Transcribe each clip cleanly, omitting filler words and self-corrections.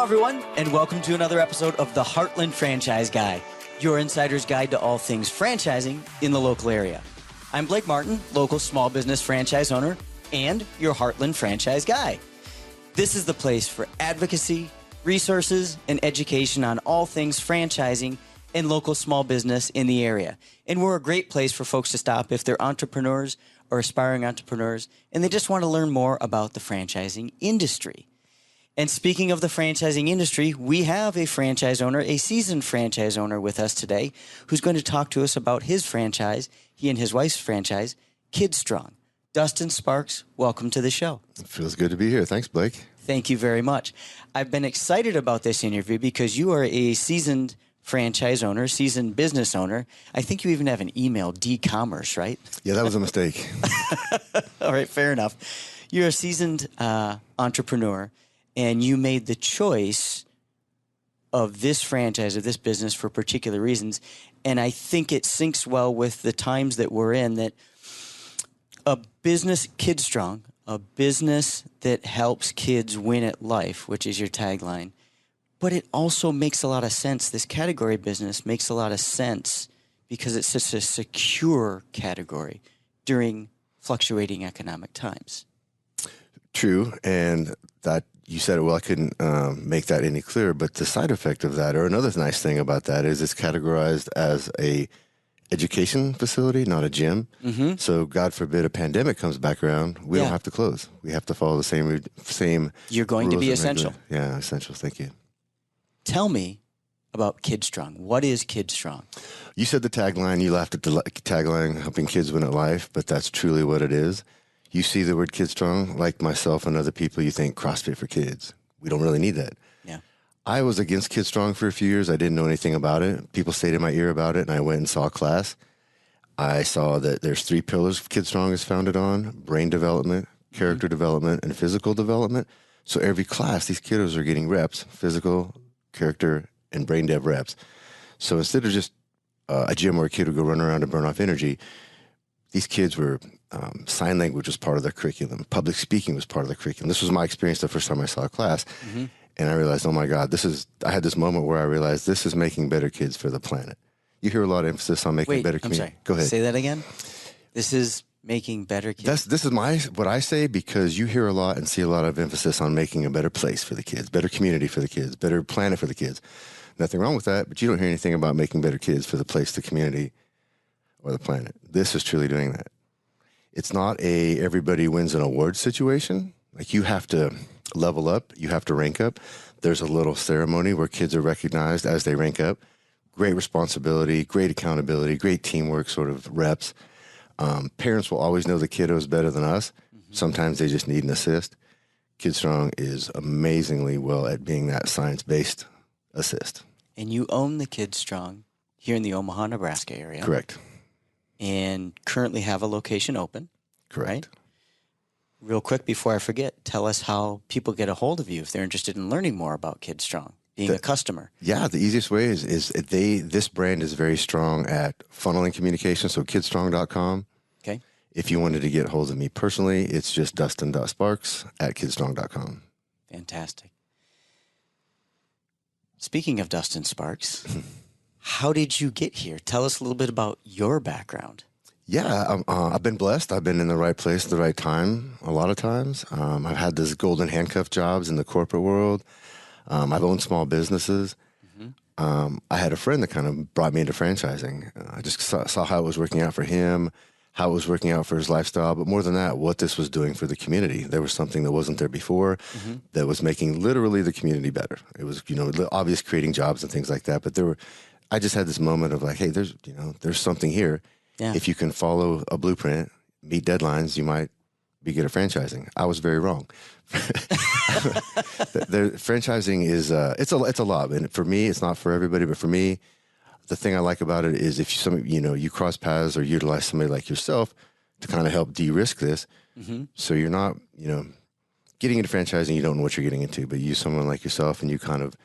everyone, and welcome to another episode of the Heartland Franchise Guy, your insider's guide to all things franchising in the local area. I'm Blake Martin, local small business franchise owner, and your Heartland Franchise Guy. This is the place for advocacy, resources, and education on all things franchising and local small business in the area. And we're a great place for folks to stop if they're entrepreneurs or aspiring entrepreneurs, and they just want to learn more about the franchising industry. And speaking of the franchising industry, we have a franchise owner, a seasoned franchise owner with us today, who's going to talk to us about his franchise, he and his wife's franchise, KidStrong. Dustin Sparks, welcome to the show. It feels good to be here. Thanks, Blake. Thank you very much. I've been excited about this interview because you are a seasoned franchise owner, seasoned business owner. I think you even have an email, D-commerce, right? Yeah, that was a mistake. All right, fair enough. You're a seasoned entrepreneur, and you made the choice of this franchise, of this business for particular reasons. And I think it syncs well with the times that we're in, that a business, KidStrong, a business that helps kids win at life, which is your tagline. But it also makes a lot of sense. This category business makes a lot of sense because it's such a secure category during fluctuating economic times. True. And that you said it well. I couldn't make that any clearer. But the side effect of that, or another nice thing about that, is it's categorized as a education facility, not a gym. Mm-hmm. So God forbid a pandemic comes back around, we don't have to close. We have to follow the same. You're going to be essential. Yeah, essential. Thank you. Tell me about KidStrong. What is KidStrong? You said the tagline. You laughed at the tagline, helping kids win at life, but that's truly what it is. You see the word KidStrong, like myself and other people, you think CrossFit for kids. We don't really need that. Yeah. I was against KidStrong for a few years. I didn't know anything about it. People stayed in my ear about it, and I went and saw a class. I saw that there's 3 pillars KidStrong is founded on: brain development, character development, and physical development. So every class, these kiddos are getting reps: physical, character, and brain dev reps. So instead of just a gym where a kid would go run around and burn off energy, these kids were, sign language was part of their curriculum. Public speaking was part of the curriculum. This was my experience the first time I saw a class. Mm-hmm. And I realized, oh my God, I had this moment where I realized this is making better kids for the planet. You hear a lot of emphasis on making better community. I'm sorry. Go ahead. Say that again. This is making better kids. This is what I say, because you hear a lot and see a lot of emphasis on making a better place for the kids, better community for the kids, better planet for the kids. Nothing wrong with that, but you don't hear anything about making better kids for the place, the community, or the planet. This is truly doing that. It's not a everybody wins an award situation. Like, you have to level up, you have to rank up. There's a little ceremony where kids are recognized as they rank up. Great responsibility, great accountability, great teamwork sort of reps. Parents will always know the kiddos better than us. Mm-hmm. Sometimes they just need an assist. KidStrong is amazingly well at being that science-based assist. And you own the KidStrong here in the Omaha, Nebraska area. Correct. And currently have a location open. Correct. Right? Real quick before I forget, tell us how people get a hold of you if they're interested in learning more about KidStrong, being a customer. Yeah, the easiest way is this brand is very strong at funneling communication, so kidstrong.com. Okay. If you wanted to get a hold of me personally, it's just dustin.sparks@kidstrong.com. Fantastic. Speaking of Dustin Sparks, how did you get here? Tell us a little bit about your background. Yeah, I've been blessed. I've been in the right place at the right time a lot of times. I've had these golden handcuff jobs in the corporate world. I've owned small businesses. Mm-hmm. I had a friend that kind of brought me into franchising. I just saw how it was working out for him, how it was working out for his lifestyle, but more than that, what this was doing for the community. There was something that wasn't there before that was making literally the community better. It was, obvious creating jobs and things like that, but I just had this moment of like, hey, there's something here. Yeah. If you can follow a blueprint, meet deadlines, you might be good at franchising. I was very wrong. Franchising is it's a lot, and for me, it's not for everybody. But for me, the thing I like about it is if you cross paths or utilize somebody like yourself to kind of help de-risk this, so you're not getting into franchising, you don't know what you're getting into, but you use someone like yourself, and you kind of,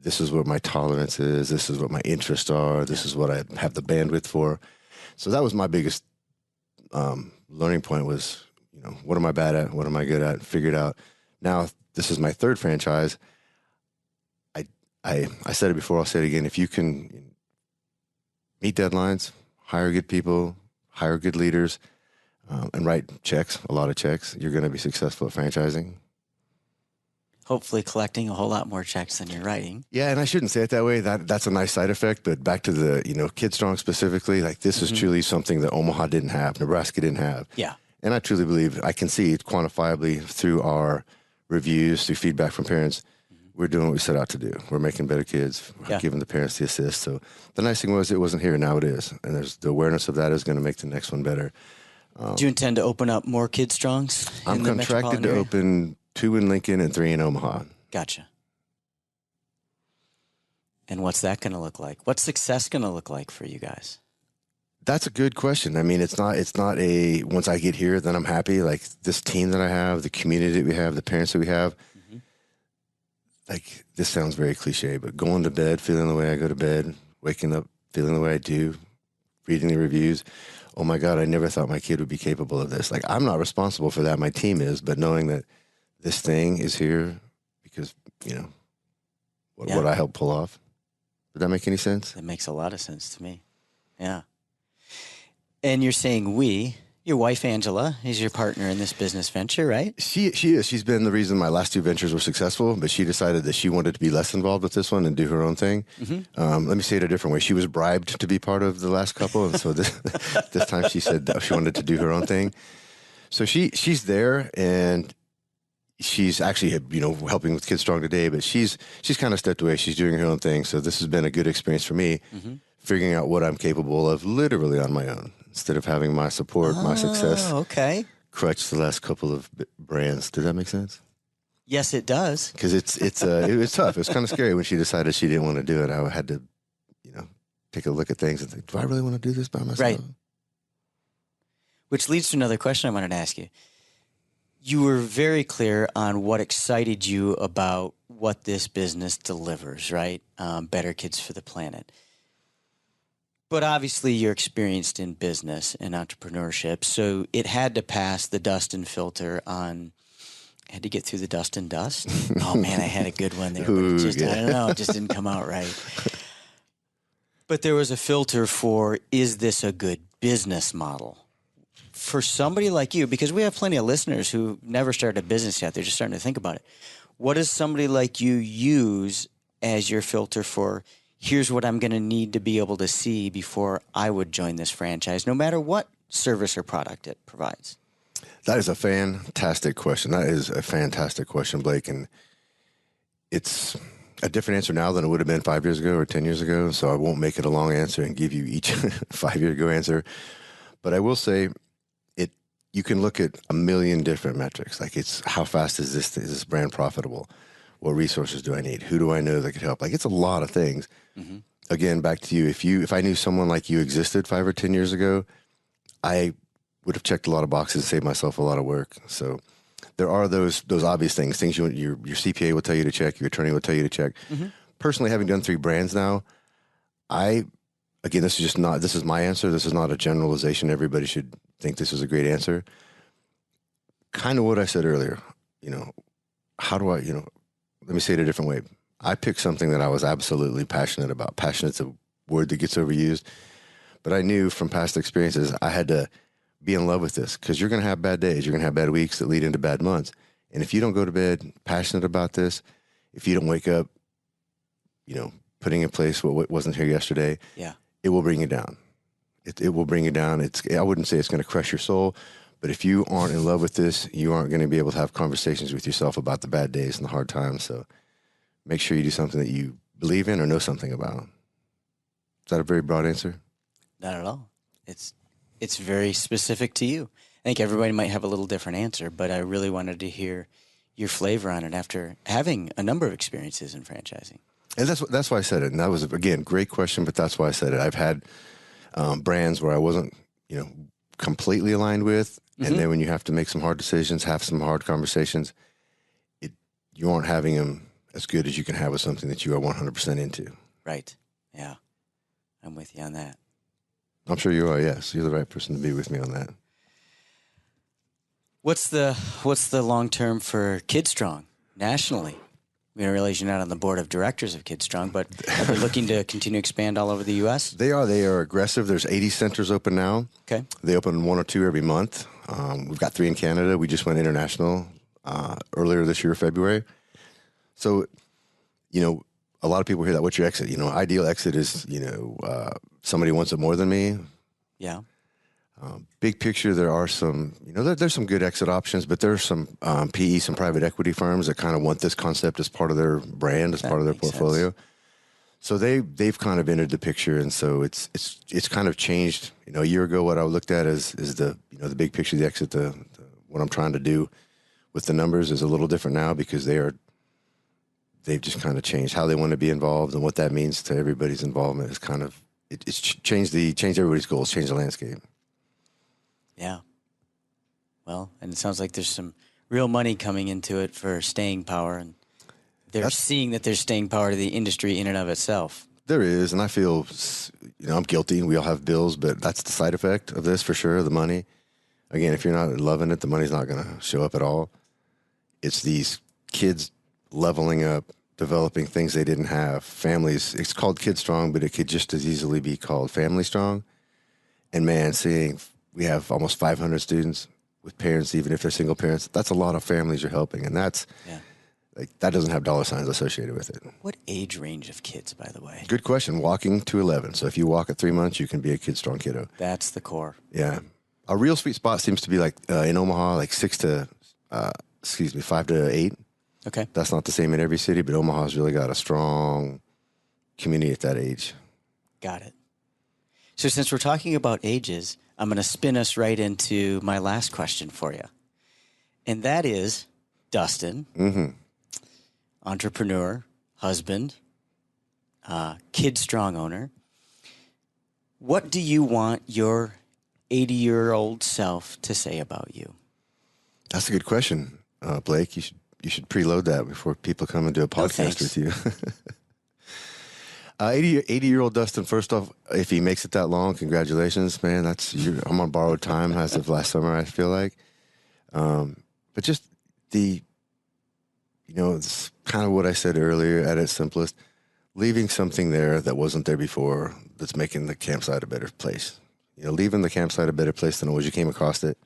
this is what my tolerance is, this is what my interests are, this is what I have the bandwidth for. So that was my biggest learning point was, what am I bad at? What am I good at? Figured out. Now, this is my third franchise. I said it before, I'll say it again. If you can meet deadlines, hire good people, hire good leaders, and write checks, a lot of checks, you're going to be successful at franchising. Hopefully collecting a whole lot more checks than you're writing. Yeah, and I shouldn't say it that way. That's a nice side effect. But back to the, KidStrong specifically, like this is truly something that Omaha didn't have, Nebraska didn't have. Yeah. And I truly believe I can see it quantifiably through our reviews, through feedback from parents. We're doing what we set out to do. We're making better kids, giving the parents the assist. So the nice thing was it wasn't here, now it is. And there's the awareness of that is going to make the next one better. Do you intend to open up more KidStrongs? I'm contracted to open 2 in Lincoln and 3 in Omaha. Gotcha. And what's that going to look like? What's success going to look like for you guys? That's a good question. I mean, it's not a, once I get here, then I'm happy. Like this team that I have, the community that we have, the parents that we have, like this sounds very cliche, but going to bed, feeling the way I go to bed, waking up, feeling the way I do, reading the reviews. Oh my God, I never thought my kid would be capable of this. Like I'm not responsible for that. My team is, but knowing that this thing is here because, what I helped pull off. Did that make any sense? It makes a lot of sense to me. Yeah. And you're saying your wife, Angela, is your partner in this business venture, right? She is. She's been the reason my last 2 ventures were successful, but she decided that she wanted to be less involved with this one and do her own thing. Let me say it a different way. She was bribed to be part of the last couple, and so this time she said that she wanted to do her own thing. So she's there, and she's actually, helping with KidStrong today, but she's kind of stepped away. She's doing her own thing. So this has been a good experience for me, figuring out what I'm capable of literally on my own. Instead of having my support, my success, crutch the last couple of brands. Does that make sense? Yes, it does. Because it was tough. It was kind of scary when she decided she didn't want to do it. I had to, take a look at things and think, do I really want to do this by myself? Right. Which leads to another question I wanted to ask you. You were very clear on what excited you about what this business delivers, right? Better kids for the planet. But obviously you're experienced in business and entrepreneurship, so it had to pass the Dustin filter on, had to get through the Dustin dust. Oh man, I had a good one there, but it just, I don't know, it just didn't come out right. But there was a filter for, is this a good business model? For somebody like you, because we have plenty of listeners who never started a business yet, they're just starting to think about it. What does somebody like you use as your filter for, here's what I'm going to need to be able to see before I would join this franchise, no matter what service or product it provides? That is a fantastic question. That is a fantastic question, Blake. And it's a different answer now than it would have been 5 years ago or 10 years ago. So I won't make it a long answer and give you each 5 year ago answer. But I will say you can look at a million different metrics. Like it's how fast is this brand profitable? What resources do I need? Who do I know that could help? Like it's a lot of things. Again, back to you. If I knew someone like you existed 5 or 10 years ago, I would have checked a lot of boxes and saved myself a lot of work. So there are those obvious things your CPA will tell you to check, your attorney will tell you to check. Personally, having done 3 brands now, this is my answer. This is not a generalization. Everybody should think this is a great answer. Kind of what I said earlier, how do I, let me say it a different way. I picked something that I was absolutely passionate about. Passionate's a word that gets overused, but I knew from past experiences I had to be in love with this because you're going to have bad days. You're going to have bad weeks that lead into bad months. And if you don't go to bed passionate about this, if you don't wake up, putting in place what wasn't here yesterday, it will bring you down. It will bring you down. I wouldn't say it's going to crush your soul, but if you aren't in love with this, you aren't going to be able to have conversations with yourself about the bad days and the hard times. So make sure you do something that you believe in or know something about. Is that a very broad answer? Not at all. It's very specific to you. I think everybody might have a little different answer, but I really wanted to hear your flavor on it after having a number of experiences in franchising. And that's why I said it. And that was, again, great question, but that's why I said it. I've had brands where I wasn't, completely aligned with. And then when you have to make some hard decisions, have some hard conversations, you aren't having them as good as you can have with something that you are 100% into. Right. Yeah. I'm with you on that. I'm sure you are, yes. You're the right person to be with me on that. What's the long term for KidStrong nationally? We didn't realize you're not on the board of directors of KidStrong, but are they looking to continue to expand all over the U.S.? They are. They are aggressive. There's 80 centers open now. Okay. They open 1 or 2 every month. We've got 3 in Canada. We just went international earlier this year, February. So, you know, a lot of people hear that. What's your exit? You know, ideal exit is, you know, somebody wants it more than me. Yeah. Big picture, there are some, you know, there's some good exit options, but there's some PE, some private equity firms that kind of want this concept as part of their brand, as part of their portfolio. Sense. So they've kind of entered the picture, and so it's kind of changed. You know, a year ago, what I looked at is the, you know, the big picture, the exit, what I'm trying to do with the numbers is a little different now because they've just kind of changed how they want to be involved, and what that means to everybody's involvement is kind of it's changed everybody's goals, changed the landscape. Yeah. Well, and it sounds like there's some real money coming into it for staying power, and they're seeing that there's staying power to the industry in and of itself. There is, and I feel, you know, I'm guilty. We all have bills, but that's the side effect of this for sure, the money. Again, if you're not loving it, the money's not going to show up at all. It's these kids leveling up, developing things they didn't have. Families, it's called KidStrong, but it could just as easily be called Family Strong. And man, seeing we have almost 500 students with parents, even if they're single parents, that's a lot of families you're helping. And that's, like, that doesn't have dollar signs associated with it. What age range of kids, by the way? Good question. Walking to 11. So if you walk at 3 months, you can be a KidStrong kiddo. That's the core. Yeah. A real sweet spot seems to be like in Omaha, like 5 to 8. Okay. That's not the same in every city, but Omaha's really got a strong community at that age. Got it. So since we're talking about ages, I'm going to spin us right into my last question for you. And that is, Dustin, entrepreneur, husband, KidStrong owner, what do you want your 80-year-old self to say about you? That's a good question, Blake. You should preload that before people come and do a podcast with you. 80-year-old Dustin, first off, if he makes it that long, congratulations, man. I'm on borrowed time as of last summer, I feel like. But just it's kind of what I said earlier at its simplest, leaving something there that wasn't there before that's making the campsite a better place. You know, leaving the campsite a better place than it was you came across it.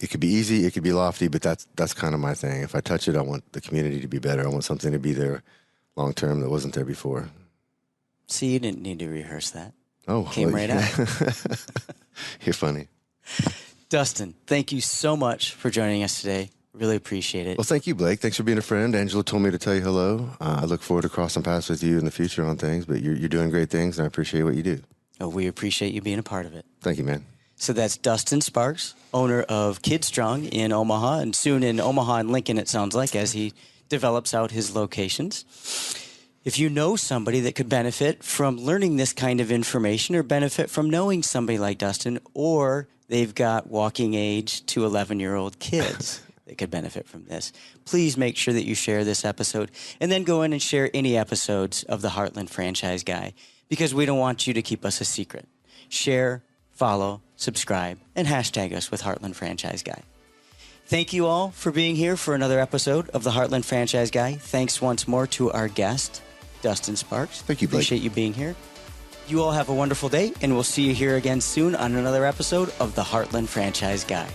It could be easy, it could be lofty, but that's kind of my thing. If I touch it, I want the community to be better. I want something to be there long term that wasn't there before. See, you didn't need to rehearse that. Oh, came right out. You're funny. Dustin, thank you so much for joining us today. Really appreciate it. Well, thank you, Blake. Thanks for being a friend. Angela told me to tell you hello. I look forward to crossing paths with you in the future on things, but you're doing great things, and I appreciate what you do. Oh, we appreciate you being a part of it. Thank you, man. So that's Dustin Sparks, owner of KidStrong in Omaha, and soon in Omaha and Lincoln, it sounds like, as he develops out his locations. If you know somebody that could benefit from learning this kind of information or benefit from knowing somebody like Dustin, or they've got walking age to 11-year-old kids that could benefit from this, please make sure that you share this episode and then go in and share any episodes of the Heartland Franchise Guy, because we don't want you to keep us a secret. Share, follow, subscribe, and hashtag us with Heartland Franchise Guy. Thank you all for being here for another episode of the Heartland Franchise Guy. Thanks once more to our guest, Dustin Sparks. Thank you, Blake. Appreciate you being here. You all have a wonderful day, and we'll see you here again soon on another episode of the Heartland Franchise Guy.